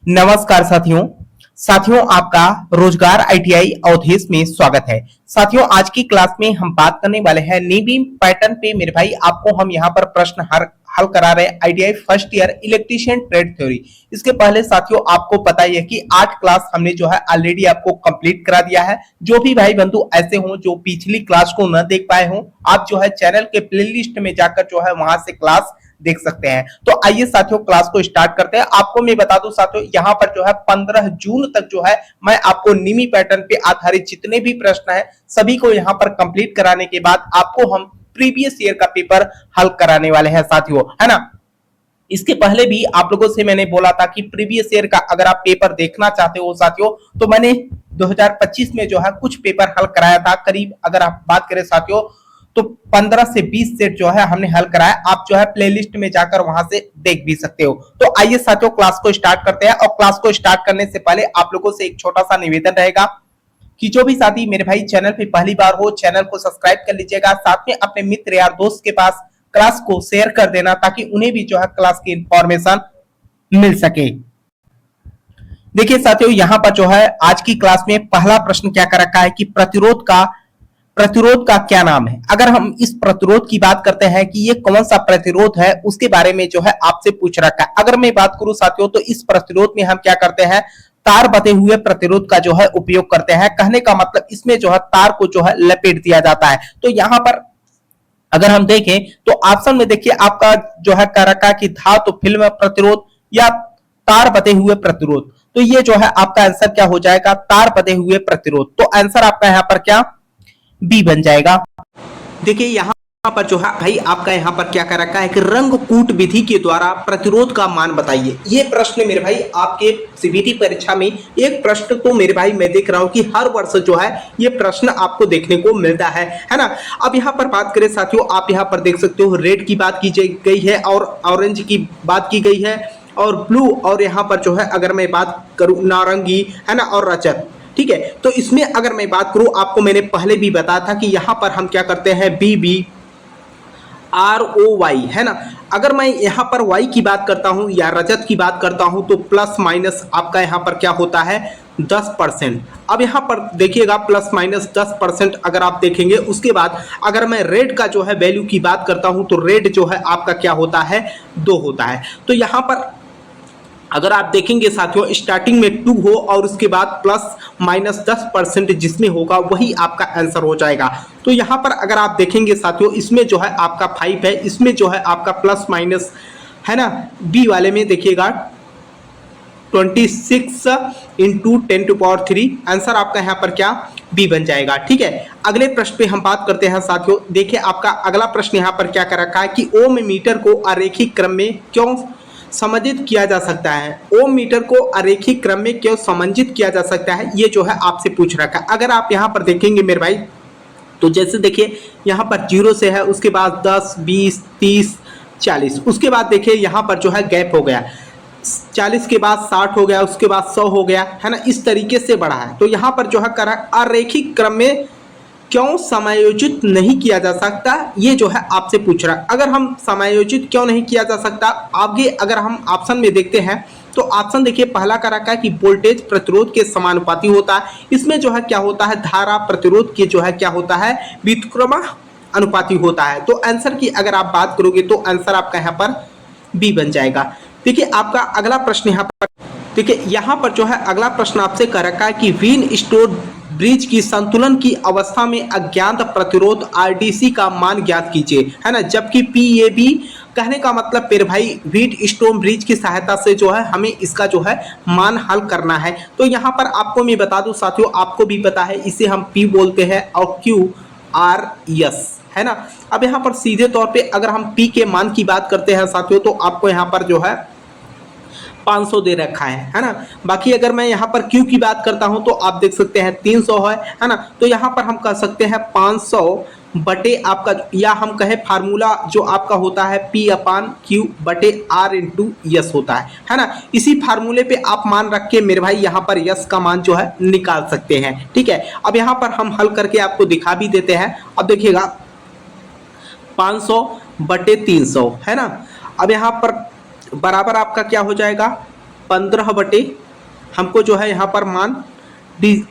नमस्कार साथियों। आपका रोजगार आईटीआई अवधेश में स्वागत है। साथियों, आज की क्लास में हम बात करने वाले हैं नेवी पैटर्न पे। मेरे भाई, आपको हम यहाँ पर प्रश्न हल करा रहे हैं ITI first year electrician trade theory. इसके पहले साथियों, आपको पता ही है कि 8 क्लास हमने जो है ऑलरेडी आपको कंप्लीट करा दिया है। जो भी भाई बंधु ऐसे हों जो पिछली क्लास को न देख पाए हों, आप जो है चैनल के प्लेलिस्ट में जाकर जो है वहां से क्लास देख सकते हैं। तो आइए साथियों, क्लास को स्टार्ट करते हैं। आपको मैं बता दूं साथियों, यहाँ पर जो है 15 जून तक जो है मैं आपको निमी पैटर्न पे आधारित जितने भी प्रश्न है सभी को यहाँ पर कंप्लीट कराने के बाद आपको हम प्रीवियस ईयर का पेपर हल कराने वाले हैं साथियों, है ना। इसके पहले भी आप लोगों से मैंने बोला था कि प्रीवियस ईयर का अगर आप पेपर देखना चाहते हो साथियों, तो मैंने 2025 में जो है कुछ पेपर हल कराया था। करीब अगर आप बात करें साथियों, तो 15 से 20 सेट जो है हमने हल कराया। आप जो है प्लेलिस्ट में जाकर वहां से देख भी सकते हो। तो आइए साथियों, क्लास को स्टार्ट करते हैं। और क्लास को स्टार्ट करने से पहले आप लोगों से एक छोटा सा निवेदन रहेगा कि जो भी साथी मेरे भाई चैनल पे पहली बार हो, चैनल को सब्सक्राइब कर लीजिएगा। साथ में अपने मित्र यार दोस्त के पास क्लास को शेयर कर देना, ताकि उन्हें भी जो है क्लास की इंफॉर्मेशन मिल सके। देखिए साथियों, यहाँ पर जो है आज की क्लास में पहला प्रश्न क्या कर रखा है कि प्रतिरोध का क्या नाम है। अगर हम इस प्रतिरोध की बात करते हैं कि ये कौन सा प्रतिरोध है, उसके बारे में जो है आपसे पूछ रखा है। अगर मैं बात करूं साथियों, तो इस प्रतिरोध में हम क्या करते हैं, तार बंधे हुए प्रतिरोध का जो है उपयोग करते हैं। कहने का मतलब इसमें जो है तार को जो है लपेट दिया जाता है। तो यहाँ पर अगर हम देखें तो ऑप्शन में देखिए आपका जो है कह रखा है कि धातु फिल्म प्रतिरोध या तार बंधे हुए प्रतिरोध। तो ये जो है आपका आंसर क्या हो जाएगा, तार बंधे हुए प्रतिरोध। तो आंसर आपका यहाँ पर क्या बी बन जाएगा। देखिए यहाँ पर जो है भाई आपका यहाँ पर क्या कर रखा है कि रंगकूट विधि के द्वारा प्रतिरोध का मान बताइए। ये प्रश्न मेरे भाई आपके सीबीटी परीक्षा में एक प्रश्न तो मेरे भाई मैं देख रहा हूँ कि हर वर्ष जो है ये प्रश्न आपको देखने को मिलता है ना। अब यहाँ पर बात करें साथियों, आप यहाँ पर देख सकते हो रेड की बात की गई है और ऑरेंज की बात की गई है और ब्लू, और यहाँ पर जो है अगर मैं बात करूँ नारंगी, है ना, और रजत। ठीक है, तो इसमें अगर मैं बात करूं, आपको मैंने पहले भी बताया था कि यहां पर हम क्या करते हैं, BBROY, है ना। अगर मैं यहां पर Y की बात करता हूं या रजत की बात करता हूं, तो प्लस माइनस आपका यहां पर क्या होता है 10%। अब यहां पर देखिएगा प्लस माइनस 10% अगर आप देखेंगे। उसके बाद अगर मैं रेड का जो है वैल्यू की बात करता हूं, तो रेड जो है आपका क्या होता है 2 होता है। तो यहां पर अगर आप देखेंगे साथियों, स्टार्टिंग में 2 हो और उसके बाद प्लस माइनस 10% जिसमें होगा वही आपका आंसर हो जाएगा। तो यहाँ पर अगर आप देखेंगे साथियों, इसमें जो है आपका 5 है, इसमें जो है आपका प्लस माइनस, है ना। बी वाले में देखिएगा 26 इंटू 10⁻³ आंसर आपका यहाँ पर क्या बी बन जाएगा। ठीक है, अगले प्रश्न पे हम बात करते हैं साथियों। देखिए आपका अगला प्रश्न यहाँ पर क्या कर रखा है कि ओम मीटर को अरेखिक क्रम में क्यों समंजित किया जा सकता है। ओम मीटर को अरेखिक क्रम में क्यों समंजित किया जा सकता है, ये जो है आपसे पूछ रखा है। अगर आप यहाँ पर देखेंगे मेरे भाई, तो जैसे देखिए यहाँ पर 0 से है, उसके बाद 10, 20, 30, 40, उसके बाद देखिए यहाँ पर जो है गैप हो गया, 40 के बाद 60 हो गया, उसके बाद 100 हो गया, है ना। इस तरीके से बढ़ा है। तो यहाँ पर जो है करा अरेखिक क्रम में क्यों समायोजित नहीं किया जा सकता, ये जो है आपसे पूछ रहा है। अगर हम समायोजित क्यों नहीं किया जा सकता, आगे अगर हम ऑप्शन में देखते हैं, तो ऑप्शन देखिए पहला का रखा है कि वोल्टेज प्रतिरोध के समानुपाती होता है। इसमें जो है क्या होता है, धारा प्रतिरोध के जो है क्या होता है व्युत्क्रम अनुपाती होता है। तो आंसर की अगर आप बात करोगे तो आंसर आपका यहाँ पर बी बन जाएगा। देखिए आपका अगला प्रश्न यहाँ पर, देखिए यहाँ पर जो है अगला प्रश्न आपसे कर रखा है कि व्हीन स्टोन ब्रिज की संतुलन की अवस्था में अज्ञात प्रतिरोध RDC का मान ज्ञात कीजिए, है ना। जबकि PAB, कहने का मतलब मेरे भाई व्हीट स्टोन ब्रिज की सहायता से जो है हमें इसका जो है मान हल करना है। तो यहाँ पर आपको मैं बता दूं साथियों, आपको भी पता है इसे हम P बोलते हैं और QRS, है ना। अब यहाँ पर सीधे तौर पे अगर हम P के मान की बात करते हैं साथियों, तो आपको यहाँ पर जो है 500 दे रखा है ना। बाकी अगर मैं यहाँ पर Q की बात करता हूँ, तो आप देख सकते हैं 300 है ना। तो यहाँ पर हम कह सकते हैं 500 बटे आपका, या हम कहें फार्मूला जो आपका होता है P/Q बटे R इंटू यस होता है ना। इसी फार्मूले पे आप मान रख के मेरे भाई यहाँ पर यस का मान जो है निकाल सकते हैं। ठीक है, अब यहाँ पर हम हल करके आपको दिखा भी देते हैं। अब देखिएगा 500 बटे 300, है ना। अब यहाँ पर बराबर आपका क्या हो जाएगा 15 बटे हमको जो है यहाँ पर मान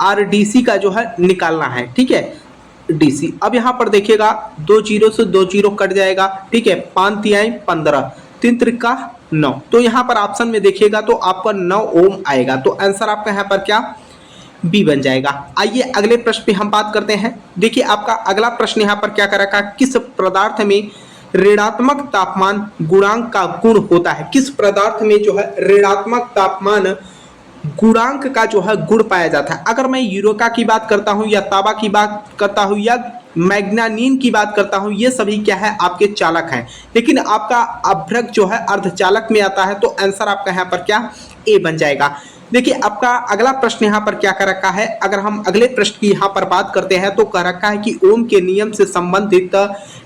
RDC का जो है निकालना है, ठीक है, DC। अब यहाँ पर देखिएगा 2 जीरो से 2 जीरो कट जाएगा, ठीक है, 5 तिहाई 15, 3 त्रिका 9, तो यहाँ पर ऑप्शन में देखिएगा तो आपका 9 ओम आएगा। तो आंसर आपका यहाँ पर क्या बी बन जाएगा। आइए अगले प्रश्न पे हम बात करते हैं। देखिए आपका अगला प्रश्न यहाँ पर क्या कर रखा है, किस पदार्थ में ऋणात्मक तापमान गुणांक का गुण होता है। किस पदार्थ में जो है ऋणात्मक तापमान गुणांक का जो है गुण पाया जाता है। अगर मैं यूरेका की बात करता हूं या तांबा की बात करता हूं या मैग्नीशियम की बात करता हूं, ये सभी क्या है आपके चालक हैं, लेकिन आपका अभ्रक जो है अर्धचालक में आता है। तो आंसर आपका यहाँ पर क्या ए बन जाएगा। देखिए आपका अगला प्रश्न यहाँ पर क्या कर रखा है, अगर हम अगले प्रश्न की यहाँ पर बात करते हैं तो कह रखा है कि ओम के नियम से संबंधित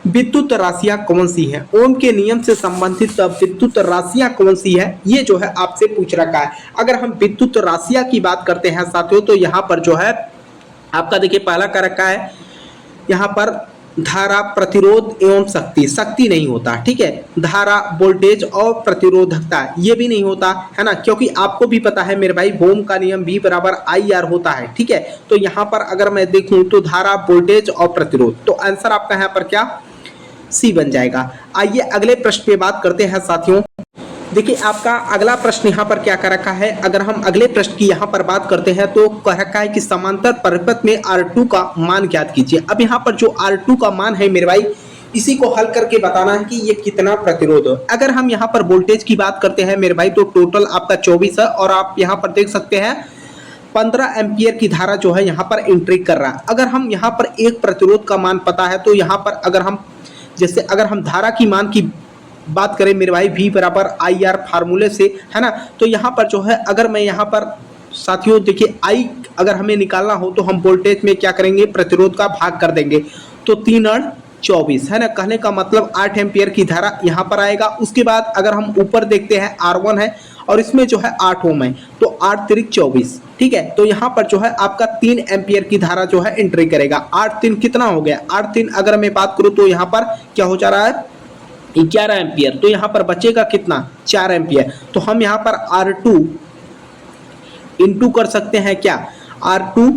विद्युत राशियां कौन सी है। ओम के नियम से संबंधित विद्युत राशियां कौन सी है, ये जो है आपसे पूछ रखा है। अगर हम विद्युत राशियां की बात करते हैं साथियों, तो यहाँ पर जो है आपका देखिए पहला कर रखा है यहाँ पर धारा, प्रतिरोध एवं शक्ति। शक्ति नहीं होता, ठीक है, धारा, वोल्टेज और प्रतिरोधकता ये भी नहीं होता है ना, क्योंकि आपको भी पता है मेरे भाई ओम का नियम V बराबर IR होता है, ठीक है। तो यहाँ पर अगर मैं देखूं तो धारा, वोल्टेज और प्रतिरोध, तो आंसर आपका यहाँ पर क्या सी बन जाएगा। आइए अगले प्रश्न पे बात करते हैं साथियों। देखिए आपका अगला प्रश्न यहाँ पर क्या कर रखा है, अगर हम अगले प्रश्न की यहाँ पर बात करते हैं तो कह रखा है कि समांतर परिपथ में R2 का मान ज्ञात कीजिए। अब यहाँ पर जो R2 का मान है मेरे भाई, इसी को हल करके बताना है कि ये कितना प्रतिरोध है। अगर हम यहाँ पर वोल्टेज की बात करते हैं मेरे भाई, तो टोटल आपका 24 है और आप यहाँ पर देख सकते हैं 15 एम्पियर की धारा जो है यहाँ पर एंट्री कर रहा है। अगर हम यहाँ पर एक प्रतिरोध का मान पता है, तो यहाँ पर अगर हम धारा की मान की बात करें मेरे भाई V बराबर IR फार्मूले से, है ना, तो यहाँ पर जो है अगर मैं यहाँ पर साथियों देखिए I अगर हमें निकालना हो तो हम वोल्टेज में क्या करेंगे, प्रतिरोध का भाग कर देंगे, तो 3 और 24 है ना, कहने का मतलब 8 एम्पियर की धारा यहाँ पर आएगा। उसके बाद अगर हम ऊपर देखते हैं R1 है और इसमें जो है 8 ओम है, तो 8 त्रिक 24, ठीक है। तो यहाँ पर जो है आपका 3 एम्पियर की धारा जो है एंट्री करेगा। 8 3 कितना हो गया, 8 3 अगर मैं बात करूँ तो यहाँ पर क्या हो जा रहा है 11 एम्पियर, तो यहाँ पर बचेगा कितना 4 एम्पियर। तो हम यहाँ पर R2 इंटू कर सकते हैं क्या, R2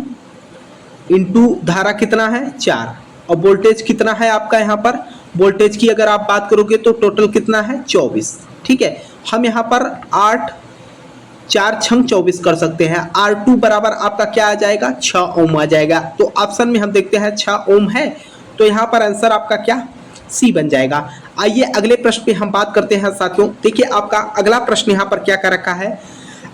इंटू धारा कितना है 4 और वोल्टेज कितना है आपका, यहाँ पर वोल्टेज की अगर आप बात करोगे तो टोटल कितना है 24, ठीक है। हम यहाँ पर 8 4 छंग 24 कर सकते हैं। R2 बराबर आपका क्या आ जाएगा 6 ओम आ जाएगा। तो ऑप्शन में हम देखते हैं 6 ओम है, तो यहाँ पर आंसर आपका क्या सी बन जाएगा। आइए अगले प्रश्न पे हम बात करते हैं साथियों। देखिए आपका अगला प्रश्न यहाँ पर क्या कर रखा है,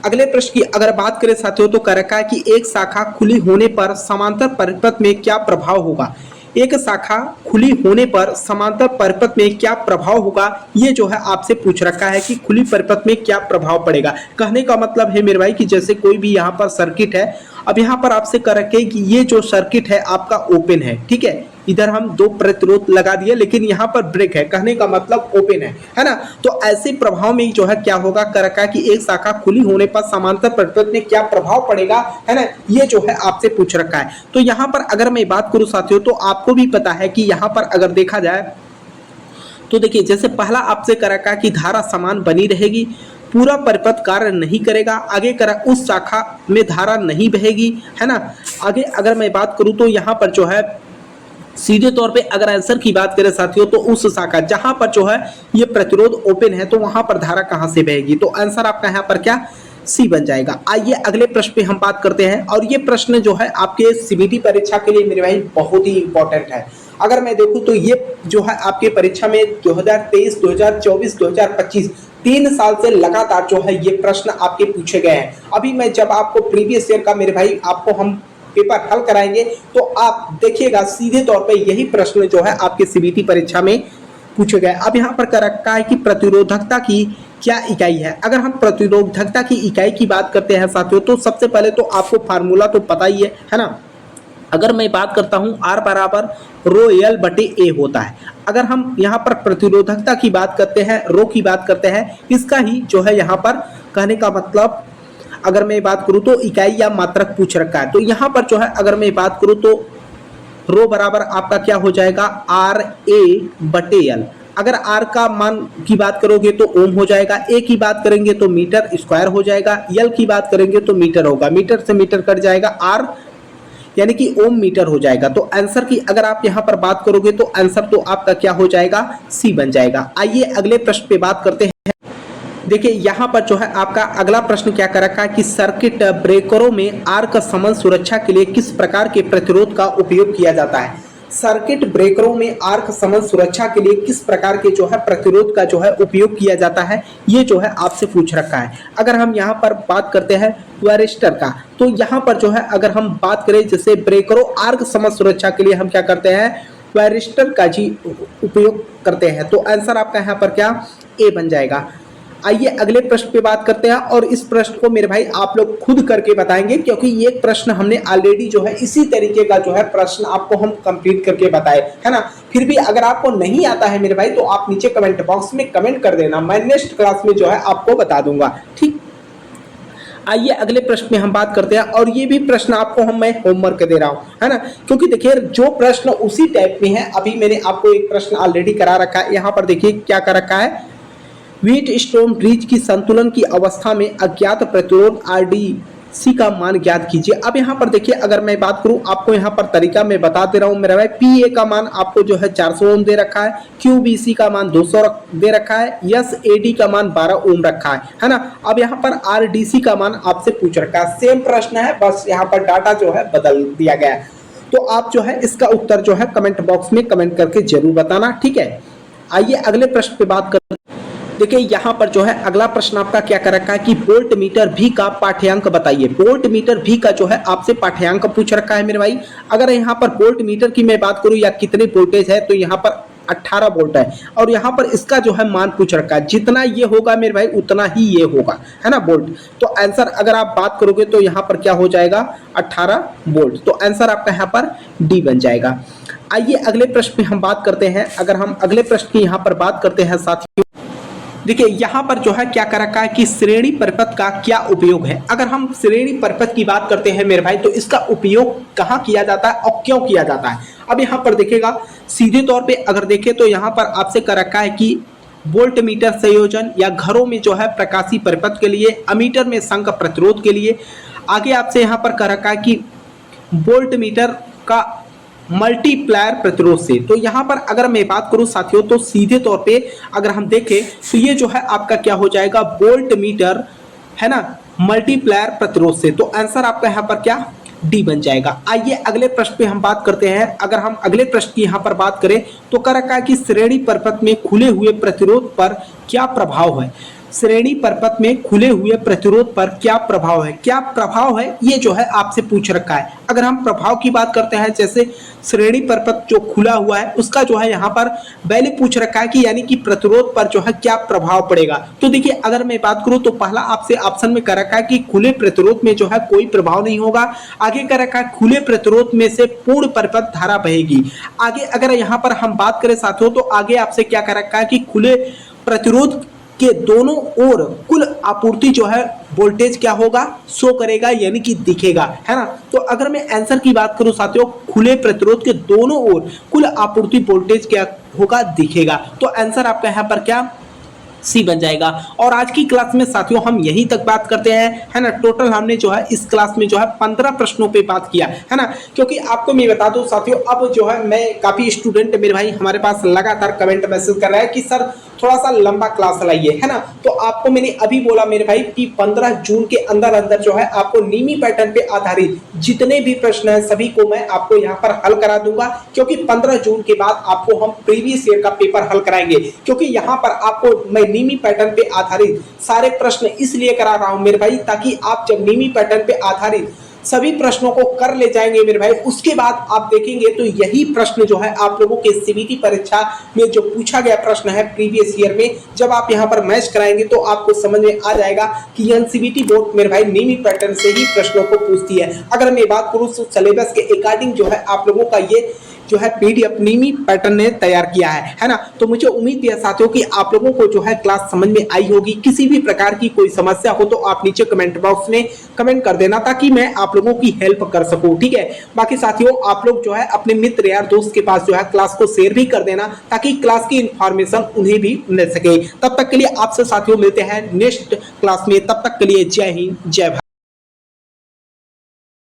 अगले प्रश्न की अगर बात करें साथियों तो कर रखा है कि एक शाखा खुली होने पर समांतर परिपथ में क्या प्रभाव होगा। एक शाखा खुली होने पर समांतर परिपथ में क्या प्रभाव होगा, ये जो है आपसे पूछ रखा है कि खुली परिपथ में क्या प्रभाव पड़ेगा। कहने का मतलब है मेरे भाई कि जैसे कोई भी यहाँ पर सर्किट है, अब यहाँ पर आपसे कर रखे कि ये जो सर्किट है आपका ओपन है, ठीक है, इधर हम 2 प्रतिरोध लगा दिए लेकिन यहाँ पर ब्रेक है, कहने का मतलब ओपन है ना। तो ऐसे प्रभाव में जो है क्या होगा, कर रखा है कि एक शाखा खुली होने पर समांतर परिपथ में क्या प्रभाव पड़ेगा, है ना, ये जो है आपसे पूछ रखा है। तो यहाँ पर अगर मैं बात करूँ साथियों तो आपको भी पता है कि यहाँ पर अगर देखा जाए तो देखिए जैसे पहला आपसे कर रखा है कि धारा समान बनी रहेगी, पूरा परिपथ कार्य नहीं करेगा, आगे करा उस शाखा में धारा नहीं बहेगी, है ना। आगे अगर मैं बात करूं तो यहाँ पर जो है सीधे तौर पे अगर आंसर की बात करें साथियों तो उस शाखा जहां पर जो है ये प्रतिरोध ओपन है तो वहां पर धारा कहां से बहेगी, तो आंसर आपका यहाँ पर क्या सी बन जाएगा। आइए अगले प्रश्न पे हम बात करते हैं और ये प्रश्न जो है आपके सीबीटी परीक्षा के लिए मेरे भाई बहुत ही इंपॉर्टेंट है। अगर मैं देखूं तो ये जो है आपके परीक्षा में 2023, 2024, 2025 3 साल से लगातार जो है ये प्रश्न आपके पूछे गए हैं। अभी मैं जब आपको प्रीवियस ईयर का मेरे भाई आपको हम पेपर हल कराएंगे तो आप देखिएगा सीधे तौर पे यही प्रश्न जो है आपके सीबीटी परीक्षा में पूछे गए। अब यहाँ पर कर रखा है कि प्रतिरोधकता की क्या इकाई है। अगर हम प्रतिरोधकता की इकाई की बात करते हैं साथियों तो सबसे पहले तो आपको फार्मूला तो पता ही है ना। अगर मैं बात करता हूं R बराबर रो एल बटे ए होता है। अगर हम यहाँ पर प्रतिरोधकता की बात करते हैं, रो की बात करते हैं, इसका ही जो है यहाँ पर कहने का मतलब अगर मैं बात करूं तो इकाई या मात्रक पूछ रखा है। तो यहाँ पर जो है अगर मैं बात करूं तो रो बराबर आपका क्या हो जाएगा R A बटे L। अगर आर का मान की बात करोगे तो ओम हो जाएगा, ए की बात करेंगे तो मीटर स्क्वायर हो जाएगा, एल की बात करेंगे तो मीटर होगा, मीटर से मीटर कट जाएगा, आर यानी कि ओम मीटर हो जाएगा। तो आंसर की अगर आप यहां पर बात करोगे तो आंसर तो आपका क्या हो जाएगा, सी बन जाएगा। आइए अगले प्रश्न पे बात करते हैं। देखिए यहां पर जो है आपका अगला प्रश्न क्या कर रखा है कि सर्किट ब्रेकरों में आर्क समन सुरक्षा के लिए किस प्रकार के प्रतिरोध का उपयोग किया जाता है। सर्किट ब्रेकरों में आर्क समन सुरक्षा के लिए किस प्रकार के जो है प्रतिरोध का जो है उपयोग किया जाता है, ये जो है आपसे पूछ रखा है। अगर हम यहाँ पर बात करते हैं वायरिस्टर का, तो यहाँ पर जो है अगर हम बात करें जैसे ब्रेकरों आर्क समन सुरक्षा के लिए हम क्या करते हैं, वायरिस्टर का जी उपयोग करते हैं। तो आंसर आपका यहाँ पर क्या, ए बन जाएगा। आइए अगले प्रश्न पे बात करते हैं, और इस प्रश्न को मेरे भाई आप लोग खुद करके बताएंगे, क्योंकि ये प्रश्न हमने ऑलरेडी जो है इसी तरीके का जो है प्रश्न आपको हम कंप्लीट करके बताए है ना। फिर भी अगर आपको नहीं आता है मेरे भाई तो आप नीचे कमेंट बॉक्स में कमेंट कर देना, मैं नेक्स्ट क्लास में जो है आपको बता दूंगा, ठीक। आइए अगले प्रश्न में हम बात करते हैं, और ये भी प्रश्न आपको मैं होमवर्क दे रहा हूं है ना, क्योंकि देखिए जो प्रश्न उसी टाइप में है, अभी मैंने आपको एक प्रश्न ऑलरेडी करा रखा है। यहाँ पर देखिए क्या कर रखा है, व्हीट स्टोन ब्रिज की संतुलन की अवस्था में अज्ञात प्रतिरोध आरडीसी का मान ज्ञात कीजिए। अब यहाँ पर देखिए अगर मैं बात करूँ, आपको यहाँ पर तरीका मैं बता दे रहा हूँ मेरा भाई। पी ए का मान आपको जो है 400 ओम दे रखा है, क्यू बी सी का मान 200 दे रखा है, एस ए डी का मान 12 ओम रखा है ना। अब यहाँ पर आर डी सी का मान आपसे पूछ रखा है, सेम प्रश्न है, बस यहाँ पर डाटा जो है बदल दिया गया है। तो आप जो है इसका उत्तर जो है कमेंट बॉक्स में कमेंट करके जरूर बताना, ठीक है। आइए अगले प्रश्न पे बात करते। देखिए यहाँ पर जो है अगला प्रश्न आपका क्या कर रखा है कि वोल्ट मीटर भी का पाठ्यांक बताइए। वोल्ट मीटर भी का जो है आपसे पाठ्यांक पूछ रखा है मेरे भाई। अगर यहाँ पर वोल्ट मीटर की मैं बात करूँ या कितने वोल्टेज है, तो यहाँ पर 18 वोल्ट है, और यहाँ पर इसका जो है मान पूछ रखा है, जितना ये होगा मेरे भाई उतना ही ये होगा है ना वोल्ट। तो आंसर अगर आप बात करोगे तो यहाँ पर क्या हो जाएगा, 18 वोल्ट। तो आंसर आपका यहाँ पर डी बन जाएगा। आइए अगले प्रश्न पे हम बात करते हैं। अगर हम अगले प्रश्न की यहाँ पर बात करते हैं साथियों, देखिए यहाँ पर जो है क्या कर रखा है कि श्रेणी परिपथ का क्या उपयोग है। अगर हम श्रेणी परिपथ की बात करते हैं मेरे भाई, तो इसका उपयोग कहाँ किया जाता है और क्यों किया जाता है। अब यहाँ पर देखिएगा सीधे तौर पे अगर देखें तो यहाँ पर आपसे कर रखा है कि वोल्ट मीटर संयोजन या घरों में जो है प्रकाशीय परिपथ के लिए, अमीटर में संक प्रतिरोध के लिए। आगे आपसे यहाँ पर कर रखा है कि वोल्ट मीटर का मल्टीप्लायर प्रतिरोध से। तो यहाँ पर अगर मैं बात करूं साथियों, तो सीधे तौर पे अगर हम देखें तो ये जो है आपका क्या हो जाएगा, वोल्ट मीटर है ना मल्टीप्लायर प्रतिरोध से। तो आंसर आपका यहाँ पर क्या, डी बन जाएगा। आइए अगले प्रश्न पे हम बात करते हैं। अगर हम अगले प्रश्न की यहाँ पर बात करें तो कर रखा है कि श्रेणी परिपथ में खुले हुए प्रतिरोध पर क्या प्रभाव है। श्रेणी परिपथ में खुले हुए प्रतिरोध पर क्या प्रभाव है, क्या प्रभाव है, ये जो है आपसे पूछ रखा है। अगर हम प्रभाव की बात करते हैं, जैसे श्रेणी परिपथ जो खुला हुआ है उसका जो है यहाँ पर वैल्यू पूछ रखा है कि यानी कि प्रतिरोध पर जो है क्या प्रभाव पड़ेगा। तो देखिए अगर मैं बात करूं तो पहला आपसे ऑप्शन में कर रखा है कि खुले प्रतिरोध में जो है कोई प्रभाव नहीं होगा। आगे कर रखा है खुले प्रतिरोध में से पूर्ण परिपथ धारा बहेगी। आगे अगर यहाँ पर हम बात करें साथियों, तो आगे आपसे क्या कर रखा है कि खुले प्रतिरोध के दोनों ओर कुल आपूर्ति जो है वोल्टेज क्या होगा, शो करेगा, यानी कि दिखेगा, है ना। तो अगर मैं आंसर की बात करूं साथियों, खुले प्रतिरोध के दोनों ओर कुल आपूर्ति वोल्टेज क्या होगा, दिखेगा। तो आंसर आपका यहाँ पर क्या, सी बन जाएगा। और आज की क्लास में साथियों हम यहीं तक बात करते हैं, है ना। टोटल हमने जो है इस क्लास में जो है 15 प्रश्नों पे बात किया, है ना। क्योंकि आपको मैं बता दूं साथियों, अब जो है मैं काफी स्टूडेंट मेरे भाई हमारे पास लगातार कमेंट मैसेज कर रहा है कि सर थोड़ा सा लंबा क्लास लाइए, है ना। तो आपको मैंने अभी बोला मेरे भाई कि 15 जून के अंदर अंदर जो है आपको नीमी पैटर्न पे आधारित जितने भी प्रश्न हैं सभी को मैं आपको यहाँ पर हल करा दूंगा, क्योंकि 15 जून के बाद आपको हम प्रीवियस ईयर का पेपर हल कराएंगे। क्योंकि यहाँ पर आपको मैं नीमी पैटर्न पे आधारित सारे प्रश्न इसलिए करा रहा हूं मेरे भाई, ताकि आप जब नीमी पैटर्न पे आधारित सभी प्रश्नों को कर ले जाएंगे मेरे भाई, उसके बाद आप देखेंगे तो यही प्रश्न जो है आप लोगों के सीबीटी परीक्षा में जो पूछा गया प्रश्न है प्रीवियस ईयर में, जब आप यहाँ पर मैच कराएंगे तो आपको समझ में आ जाएगा कि एनसीबीटी बोर्ड मेरे भाई नीमी पैटर्न से ही प्रश्नों को पूछती है। अगर मैं बात करूँ तो सिलेबस के अकॉर्डिंग जो है आप लोगों का ये जो है पीडीएफ नीमी पैटर्न ने तैयार किया है ना। तो मुझे उम्मीद है साथियों कि आप लोगों को जो है क्लास समझ में आई होगी। किसी भी प्रकार की कोई समस्या हो तो आप नीचे कमेंट बॉक्स में कमेंट कर देना ताकि मैं आप लोगों की हेल्प कर सकूं, ठीक है। बाकी साथियों आप लोग जो है अपने मित्र यार दोस्त के पास जो है क्लास को शेयर भी कर देना ताकि क्लास की इंफॉर्मेशन उन्हें भी मिल सके। तब तक के लिए आपसे साथियों मिलते हैं नेक्स्ट क्लास में, तब तक के लिए जय हिंद जय भारत।